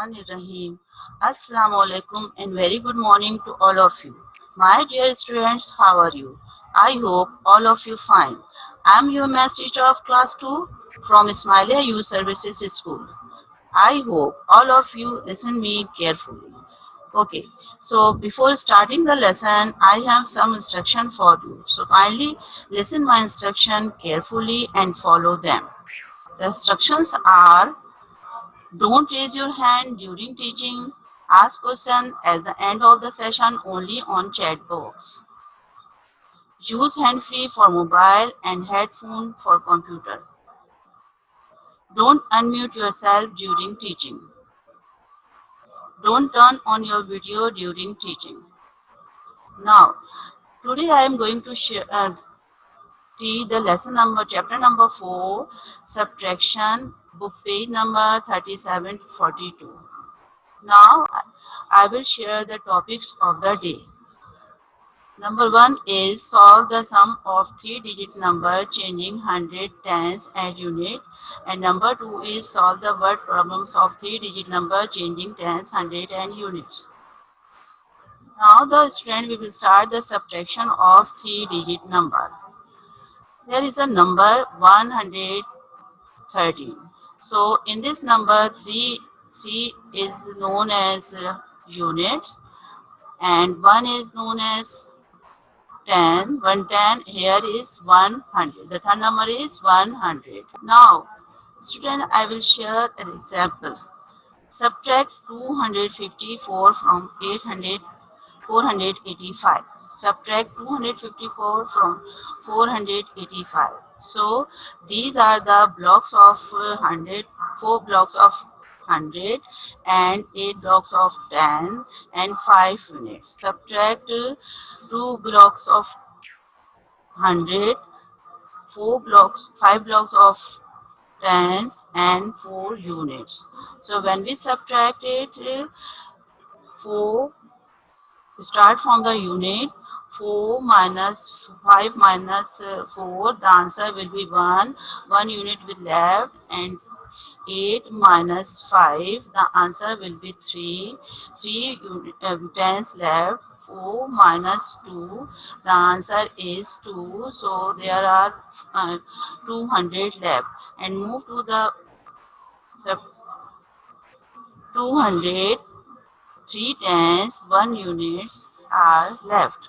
Bismillahirrahmanirrahim. Assalamu alaikum and very good morning to all of you. My dear students, how are you? I hope all of you fine. I am your math teacher of class 2 from Ismailia Youth Services School. I hope all of you listen me carefully. Okay, so before starting the lesson, I have some instruction for you. So kindly listen my instruction carefully and follow them. The instructions are: don't raise your hand during teaching. Ask questions at the end of the session only on chat box. Use hand-free for mobile and headphone for computer. Don't unmute yourself during teaching. Don't turn on your video during teaching. Now, today I am going to teach the lesson number, chapter number 4, subtraction, book page number 37 to 42. Now, I will share the topics of the day. Number 1 is solve the sum of 3-digit number changing hundred, tens and unit. And number 2 is solve the word problems of 3-digit number changing tens, hundred and units. Now the student we will start the subtraction of 3-digit number. There is a number 113. So in this number 3 is known as unit and 1 is known as 10, 110, here is 100. The third number is 100. Now, student, I will share an example. Subtract 254 from 485. Subtract 254 from 485. So, these are the blocks of 100, 4 blocks of 100 and 8 blocks of 10 and 5 units. Subtract 2 blocks of 100, 4 blocks, 5 blocks of tens and 4 units. So when we subtract it, 4, start from the unit, 4 minus 5 minus 4, the answer will be 1, 1 unit will left, and 8 minus 5, the answer will be 3, 3 tens left, 4 minus 2, the answer is 2, so there are 200 left. And move to the 200, 3 tens, 1 units are left.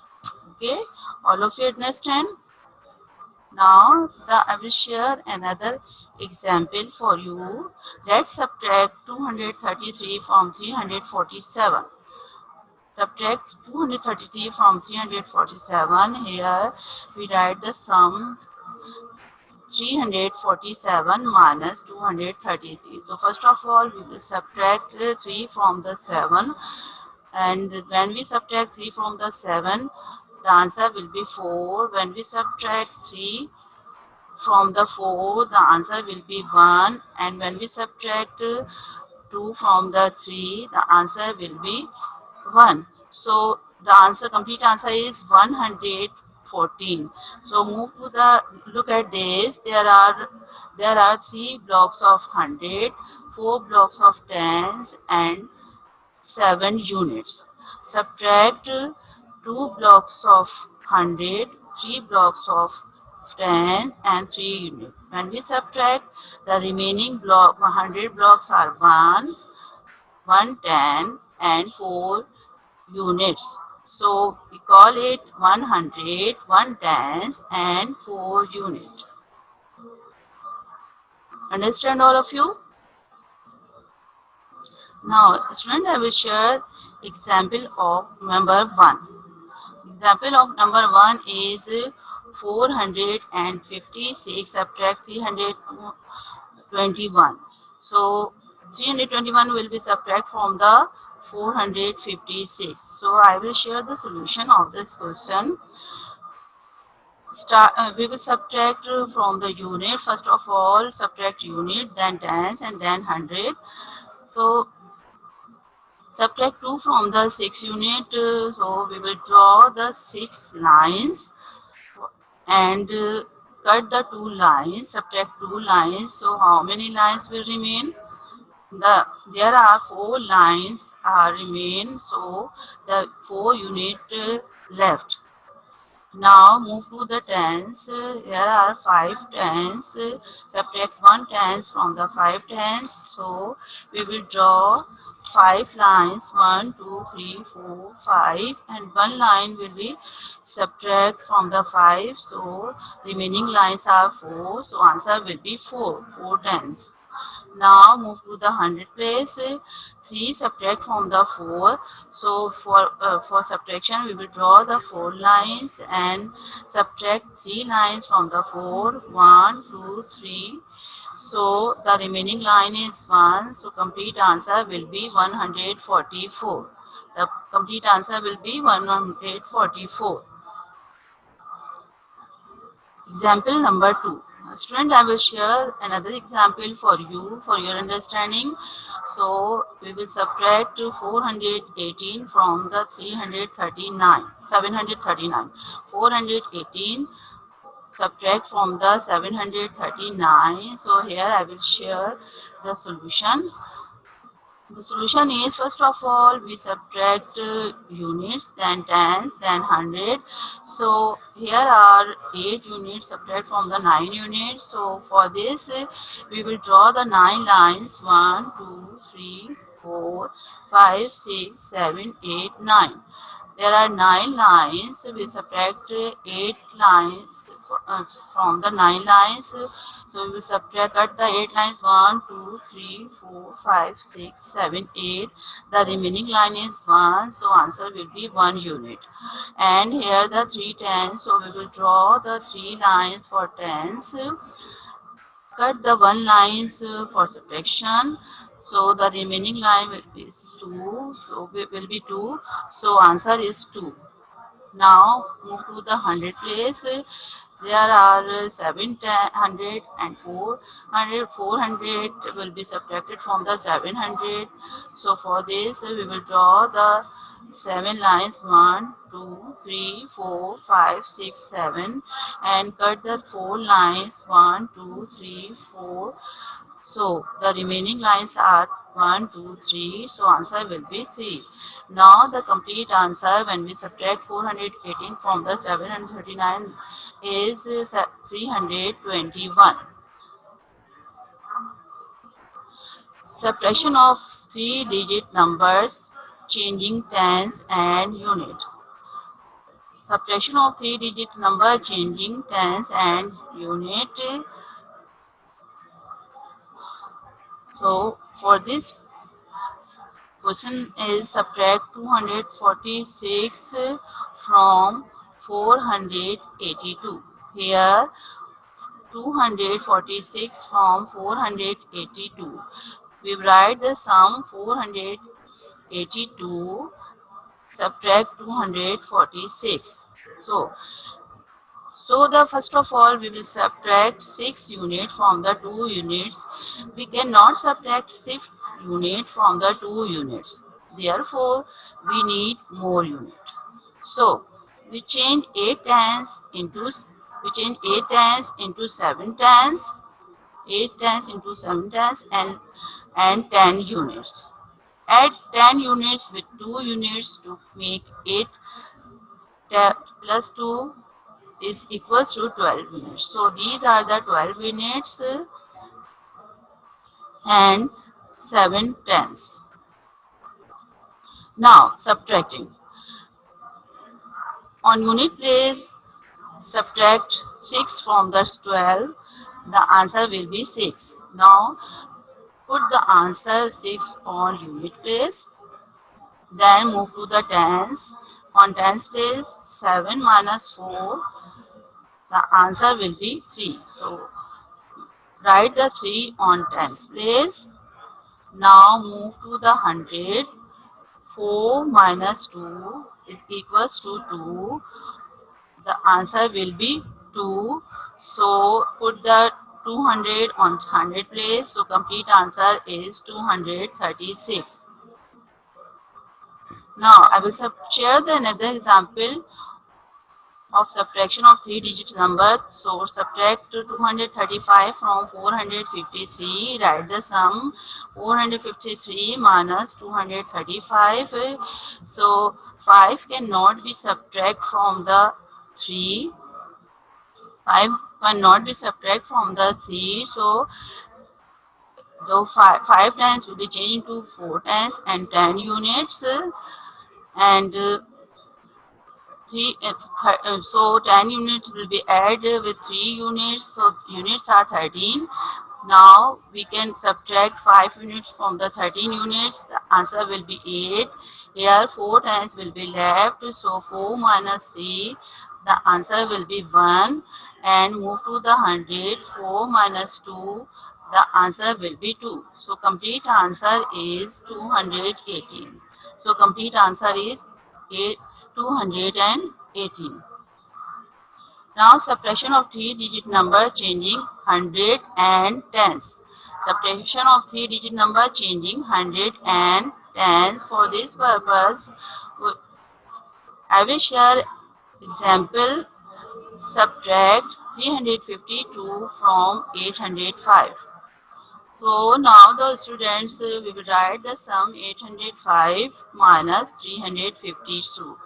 Okay, all of you understand? Now I will share another example for you. Let's subtract 233 from 347. Subtract 233 from 347. Here we write the sum 347 minus 233. So first of all we will subtract 3 from the 7, and when we subtract 3 from the 7, the answer will be 4. When we subtract 3 from the 4, the answer will be 1, and when we subtract 2 from the 3, the answer will be 1. So the complete answer is 114. So move to the, look at this, there are 3 blocks of 100, 4 blocks of tens and 7 units. Subtract 2 blocks of 100, 3 blocks of tens and 3 units. When we subtract, the remaining 100 blocks are 1, 110 and 4 units. So we call it 100, 110s and 4 units. Understand all of you? Now, student, I will share example of number 1. Example of number 1 is 456 subtract 321. So 321 will be subtract from the 456. So I will share the solution of this question. We will subtract from the unit. First of all, subtract unit, then tens, and then 100. So subtract 2 from the 6 unit. So we will draw the 6 lines and cut the 2 lines. Subtract 2 lines. So how many lines will remain? There are 4 lines remain, so the 4 unit left. Now move to the tens. Here are 5 tens. Subtract 1 tens from the 5 tens. So we will draw 5 lines, 1, 2, 3, 4, 5, and 1 line will be subtract from the 5. So remaining lines are 4. So answer will be 4 tens. Now move to the hundred place. 3 subtract from the 4. So for subtraction we will draw the 4 lines and subtract 3 lines from the 4. 1, 2, 3. So the remaining line is 1. So complete answer will be 144. The complete answer will be 144. Example number 2. Student, I will share another example for you for your understanding. So we will subtract 418 from the 339, 739. 418 subtract from the 739. So here I will share the solution. The solution is, first of all, we subtract units, then tens, then hundred. So here are 8 units, subtract from the 9 units. So for this, we will draw the 9 lines, 1, 2, 3, 4, 5, 6, 7, 8, 9. There are 9 lines. We subtract 8 lines from the 9 lines. So we will subtract at the 8 lines 1, 2, 3, 4, 5, 6, 7, 8. The remaining line is 1. So answer will be 1 unit. And here the 3 tens. So we will draw the 3 lines for tens. Cut the 1 lines for subtraction. So the remaining line is 2. So it will be 2. So answer is 2. Now move to the hundred place. There are 700 and 400. 400 will be subtracted from the 700. So for this we will draw the 7 lines, 1, 2, 3, 4, 5, 6, 7, and cut the 4 lines, 1, 2, 3, 4. So the remaining lines are 1, 2, 3. So answer will be 3. Now the complete answer when we subtract 418 from the 739 is 321. Subtraction of 3-digit numbers changing tens and unit. Subtraction of 3-digit number changing tens and unit. So for this question is subtract 246 from 482. Here 246 from 482. We write the sum 482 subtract 246. So the first of all we will subtract 6 units from the 2 units. We cannot subtract 6 units from the 2 units. Therefore, we need more units. So we change 8 tens into 7 tens, 8 tens into 7 tens, and 10 units. Add 10 units with 2 units to make 8 plus 2 is equals to 12 units. So these are the 12 units and 7 tens. Now subtracting. On unit place, subtract 6 from the 12. The answer will be 6. Now put the answer 6 on unit place. Then move to the tens. On tens place, 7 minus 4. The answer will be 3. So write the 3 on tens place. Now move to the hundred. 4 minus 2 is equals to 2. The answer will be 2. So put the 200 on hundred place. So complete answer is 236. Now I will share the another example of subtraction of three-digit number. So subtract 235 from 453. Write the sum 453 minus 235. So 5 cannot be subtract from the 3. 5 cannot be subtract from the 3. So the 5 times will be changed to 4 times and 10 units. And so 10 units will be added with 3 units, so units are 13. Now we can subtract 5 units from the 13 units. The answer will be 8. Here 4 times will be left, so 4 minus 3, the answer will be 1. And move to the 100, 4 minus 2, the answer will be 2. So complete answer is 218. So complete answer is 218. Now subtraction of three-digit number changing 100 and tens. Subtraction of three-digit number changing 100 and tens. For this purpose, I will share example. Subtract 352 from 805. So now the students we will write the sum 805 minus 352.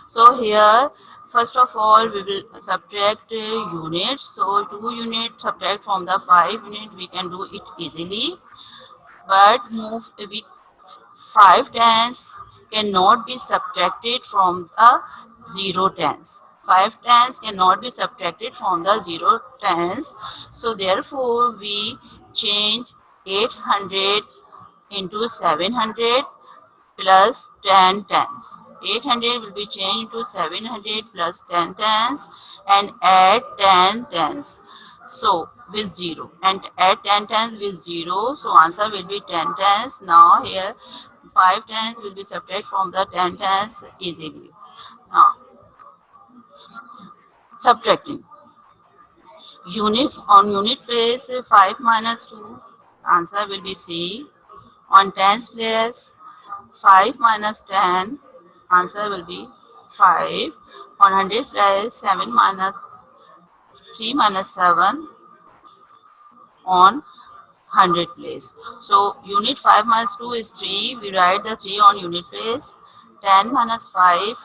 So here first of all we will subtract units. So 2 units subtract from the 5 unit, we can do it easily. But move 5 tens cannot be subtracted from the 0 tens. 5 tens cannot be subtracted from the 0 tens. So therefore we change 800 into 700 plus 10 tens. 800 will be changed to 700 plus 10 tens and add 10 tens. So with 0 and add 10 tens with 0. So answer will be 10 tens. Now here 5 tens will be subtracted from the 10 tens easily. Now subtracting. Unit place 5 minus 2, answer will be 3. On tens place 5 minus 10, answer will be 5. On 100 place 7 minus 3 minus 7 on 100 place. So unit 5 minus 2 is 3. We write the 3 on unit place. 10 minus 5,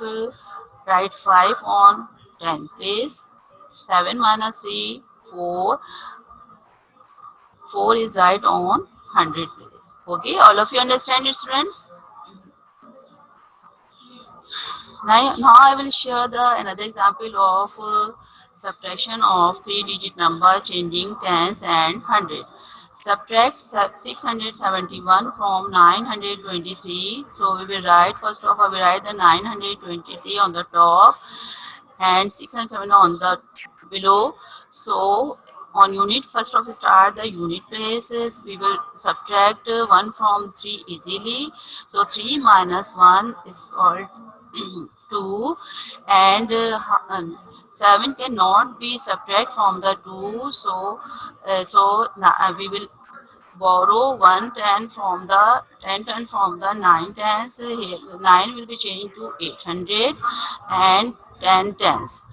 write 5 on 10 place. 7 minus 3, 4. 4 is right on 100 place. Okay, all of you understand it, students? Now I will share another example of subtraction of three-digit number changing tens and 100. Subtract 671 from 923. So we will write, first of all, we write the 923 on the top and 607 on the below. So on unit, first of start the unit places, we will subtract 1 from 3 easily. So 3 minus 1 is called 2, and 7 cannot be subtract from the 2. So we will borrow 1 10 from the 10 from the 9 tens. Here 9 will be changed to 800 and 10 tens.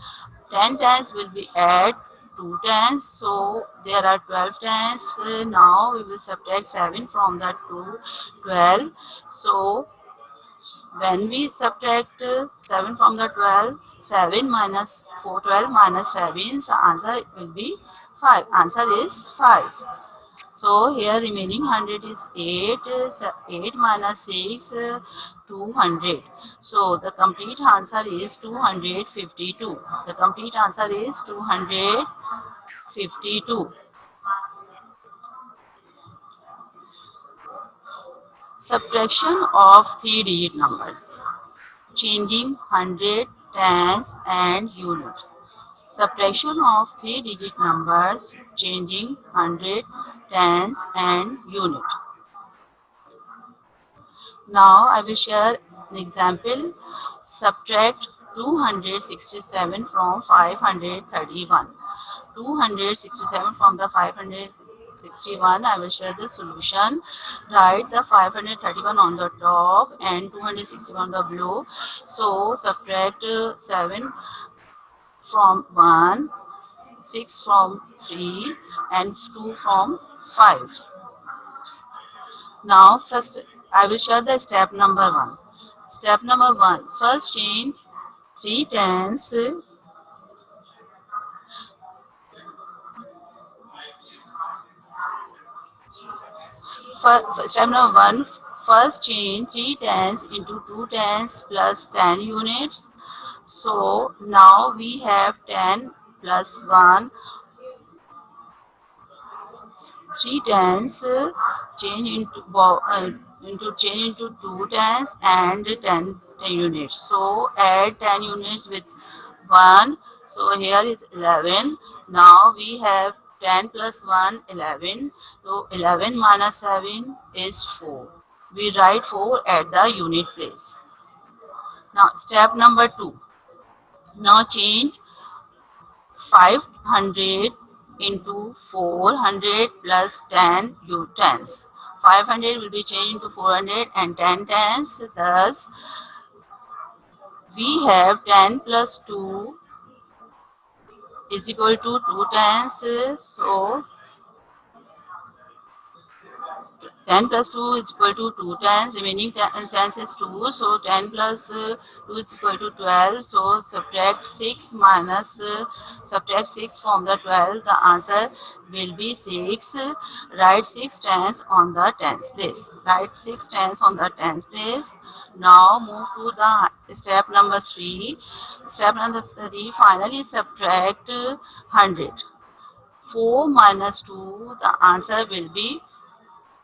10 tens will be add 2 tens, so there are 12 tens. Now we will subtract 7 from the 12. So when we subtract 7 from the 12, 7 minus 4, 12 minus 7, so answer will be 5. Answer is 5. So here remaining 100 is 8, 8 minus 6, 200. So the complete answer is 252. The complete answer is 252. Subtraction of three-digit numbers. Changing 100, tens and unit. Subtraction of three-digit numbers, changing 100, tens and unit. Now I will share an example. Subtract 267 from 531. 267 from the 561. I will share the solution. Write the 531 on the top and 261 on the below. So subtract 7 from 1, 6 from 3 and 2 from 5. Now first I will show the step number 1. Step number 1. First change 3 tens. Step number 1. First change 3 tens into 2 tens plus 10 units. So now we have 10 plus 1, 3 tens change into 2 tens and 10 units. So add 10 units with 1. So here is 11. Now we have 10 plus 1, 11. So 11 minus 7 is 4. We write 4 at the unit place. Now step number 2. Now change 500 into 400 plus 10 tens. 500 will be changed into 400 and 10 tens. Thus, we have 10 plus 2 is equal to 2 tens. So, 10 plus 2 is equal to 2 tens, remaining tens is 2, so 10 plus 2 is equal to 12, so subtract 6 from the 12, the answer will be 6. Write 6 tens on the tens place. Write 6 tens on the tens place. Now move to the step number 3. Step number 3, finally subtract 100. 4 minus 2, the answer will be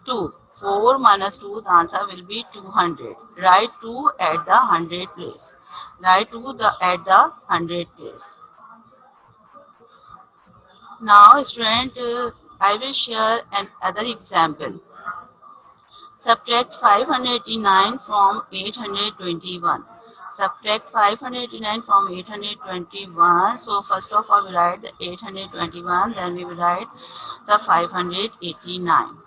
2. 4 minus 2, the answer will be 200. Write 2 at the 100 place. Write 2 at the 100 place. Now, student, I will share another example. Subtract 589 from 821. Subtract 589 from 821. So, first of all, we write the 821, then we will write the 589.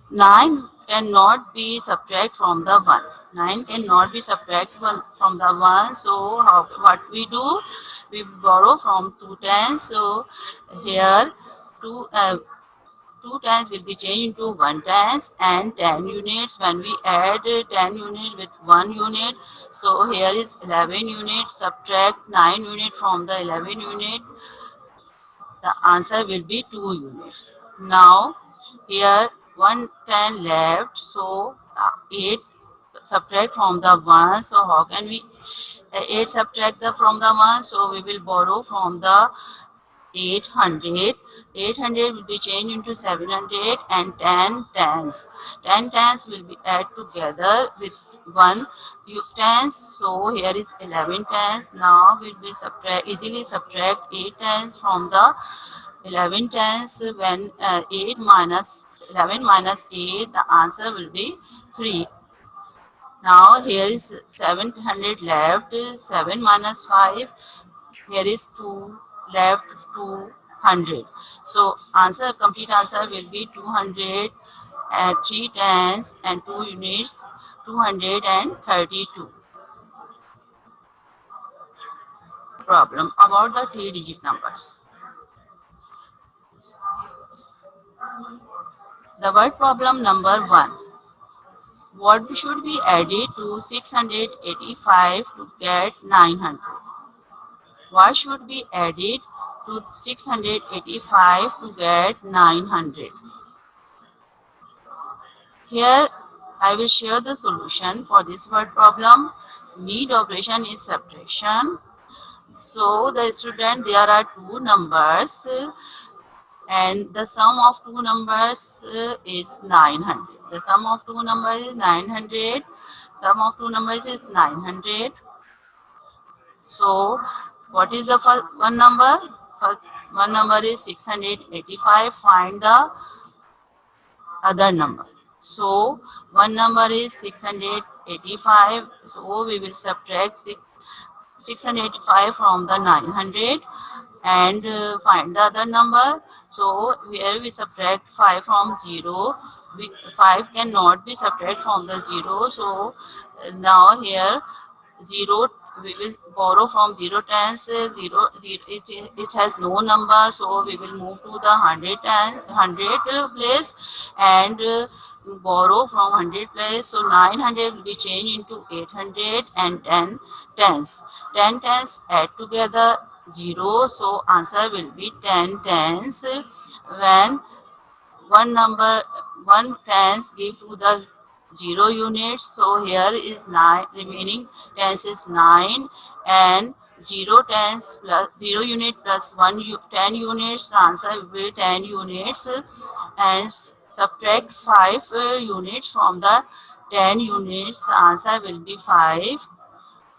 9 cannot be subtracted from the 1. 9 cannot be subtracted from the 1. So what we do? We borrow from 2 tens. So here 2, 2 tens will be changed into 1 tens and 10 units. When we add 10 units with 1 unit, so here is 11 units. Subtract 9 units from the 11 unit. The answer will be 2 units. Now, here 110 left, so 8 subtract from the 1. So, how can we 8 subtract from the 1? So, we will borrow from the 800. 800 will be changed into 700 and 10 tens. 10 tens will be added together with 1 tens. So here is 11 tens. Now we will easily subtract 8 tens from the 11 tens. When 8 minus 11 minus 8, the answer will be 3. Now here is 700 left. 7 minus 5. Here is 2 left, 200. So complete answer will be 200 at 3 tens and 2 units, 232. Problem about the 3-digit numbers. The word problem number 1. What should be added to 685 to get 900? What should be added to 685 to get 900? Here I will share the solution for this word problem. Need operation is subtraction. So the student, there are two numbers and the sum of two numbers is 900. The sum of two numbers is 900. Sum of two numbers is 900. So what is the first one number? First one number is 685. Find the other number. So one number is 685. So we will subtract 685 from the 900 and find the other number. So here we subtract 5 from 0. 5 cannot be subtracted from the 0. So now here 0 we will borrow from 0 tens. It has no number, so we will move to the 100 place and borrow from 100 place. So 900 will be changed into 800 and 10 tens. 10 tens add together 0, so answer will be 10 tens. When one tens give to the 0 units, so here is 9, remaining tens is 9, and 0 tens plus 0 unit plus 10 units, the answer will be 10 units, and subtract 5 units from the 10 units, the answer will be 5.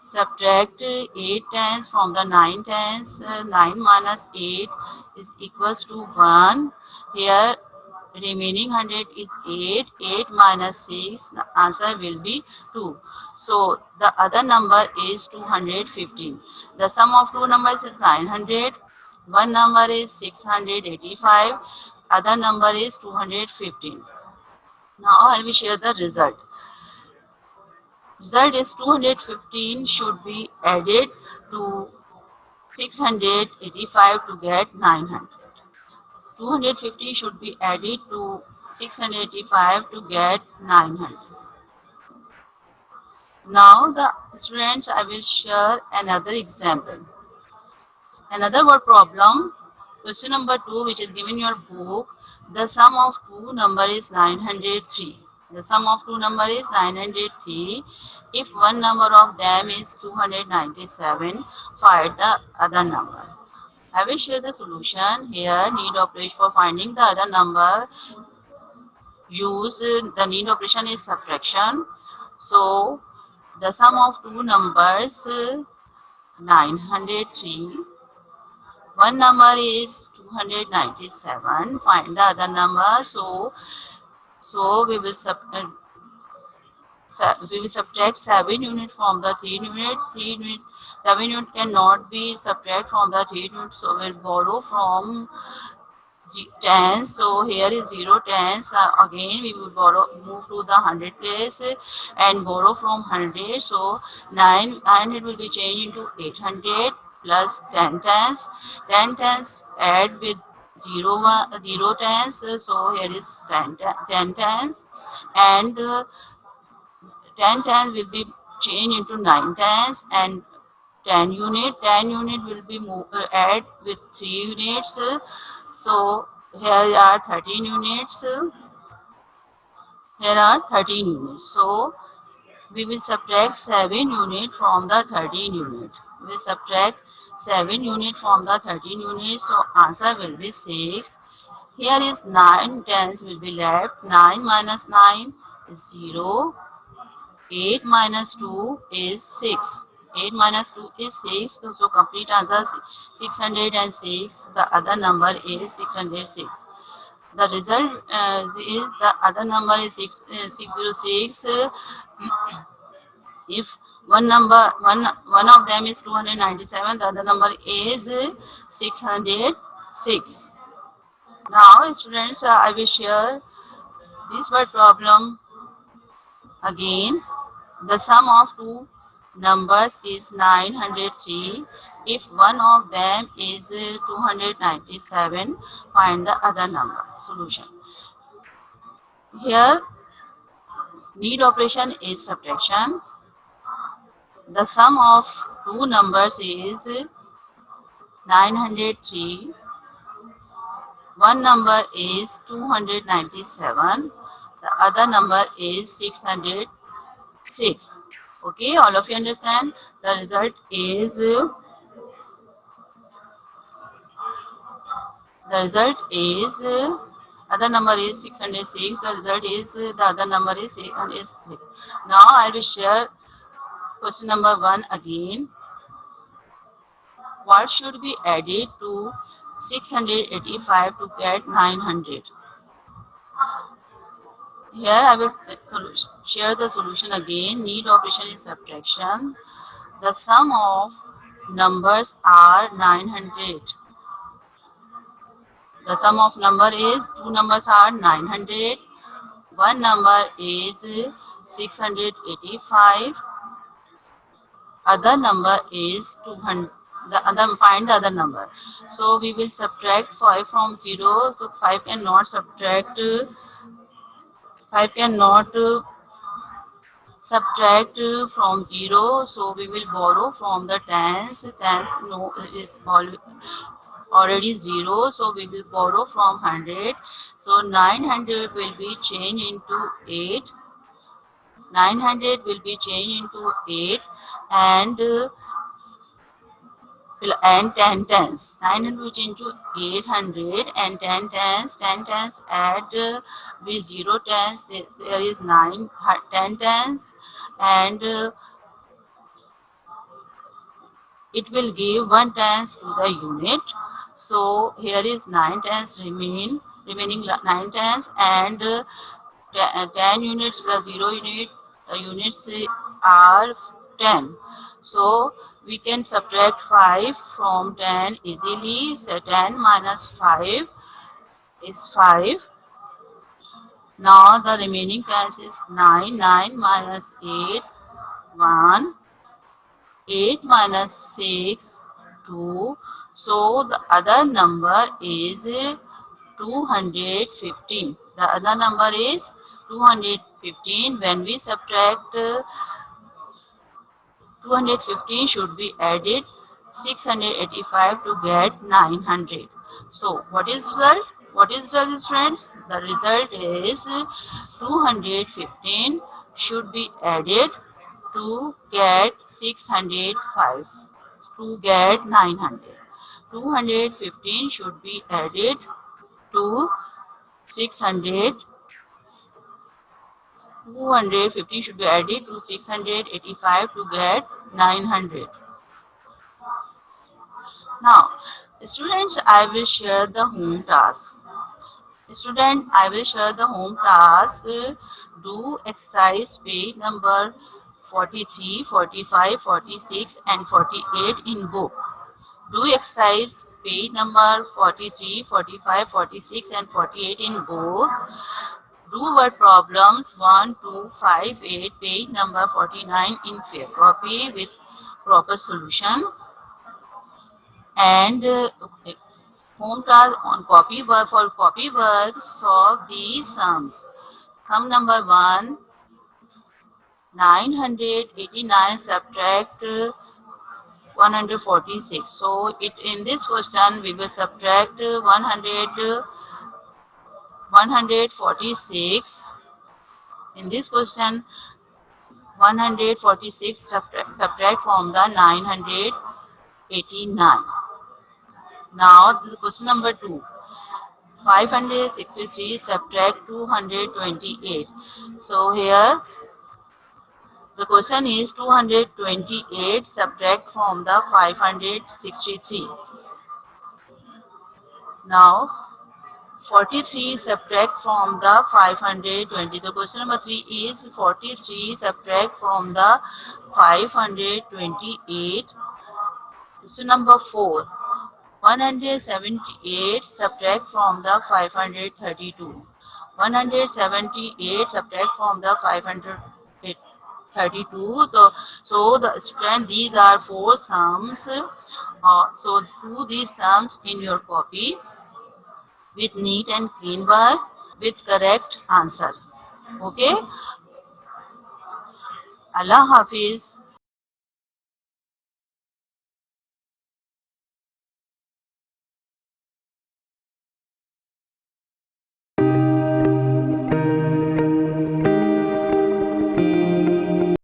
Subtract 8 tens from the 9 tens. 9 minus 8 is equals to 1. Here remaining 100 is 8. 8 minus 6, the answer will be 2. So the other number is 215. The sum of two numbers is 900. One number is 685. Other number is 215. Now I will share the result. Result is 215 should be added to 685 to get 900. 250 should be added to 685 to get 900. Now the students, I will share another example. Another word problem. Question number 2, which is given in your book. The sum of two number is 903. The sum of two number is 903. If one number of them is 297, find the other number. I will share the solution here. Need operation for finding the other number. Use the need operation is subtraction. So the sum of two numbers 903. One number is 297. Find the other number. So we will subtract 7 unit from the 3 unit. 7 unit cannot be subtract from the 3 unit. So we'll borrow from tens. So here is 0 tens. Again we will move to the 100 place and borrow from 100. So 900 will be changed into 800 plus 10 tens. 10 tens add with 0 tens. So here is 10 tens, and 10 tens will be changed into 9 tens, and 10 unit will be add with 3 units. So here are 13 units. Here are 13 units. So we will subtract 7 unit from the 13 unit. We will subtract 7 unit from the 13 units. So answer will be 6. Here is 9 tens will be left. 9 minus 9 is 0. 8 minus 2 is 6. 8 minus 2 is 6. So complete answer 606. The other number is 606. The result is the other number is 606. If one of them is 297, the other number is 606. Now students, I will share this word problem again. The sum of two numbers is 903. If one of them is 297, find the other number. Solution. Here, need operation is subtraction. The sum of two numbers is 903. One number is 297. The other number is 606. Okay, all of you understand? The result is other number is 606. The result is the other number is 606. Now I will share question number 1 again. What should be added to 685 to get 900? Here I will share the solution again. Need operation is subtraction. The sum of numbers are 900. The sum of number is, two numbers are 900. One number is 685. other number is 200. Find the other number. So we will subtract 5 from 0. So 5 cannot subtract 5 cannot subtract from 0, so we will borrow from the tens. Tens no is already 0, so we will borrow from 100. So 900 will be changed into 8. 900 will be changed into 8, and 10 tens. 900 will change to 800, and 10 tens. 10 tens add with 0 tens. There is 10 tens, and it will give 1 tens to the unit. So here is 9 tens remaining 9 tens, and 10 units plus 0 units are 10. So we can subtract 5 from 10 easily. So 10 minus 5 is 5. Now the remaining tens is 9. 9 minus 8, 1. 8 minus 6, 2. So the other number is 215. The other number is 215. When we subtract 215 should be added 685 to get 900. So what is result? What is the result, friends? The result is 215 should be added to get 605 to get 900. 215 should be added to 600. 215 should be added to 685 to get 900. Now, students, I will share the home task. Student, I will share the home task. Do exercise page number 43, 45, 46 and 48 in book. Do exercise page number 43, 45, 46 and 48 in book. Do word problems 1, 2, 5, 8, page number 49 in fair copy with proper solution. And home task on copy work. For copy work, solve these sums. Sum number 1, 989 subtract 146. So in this question we will subtract 146. In this question 146 subtract from the 989. Now the question number 2. 563 subtract 228. So here the question is 228 subtract from the 563. Now 43 subtract from the 520. The question number 3 is 43 subtract from the 528. Question number 4. 178 subtract from the 532. 178 subtract from the 532. So the student, these are 4 sums. So do these sums in your copy with neat and clean work with correct answer. Okay. Allah Hafiz.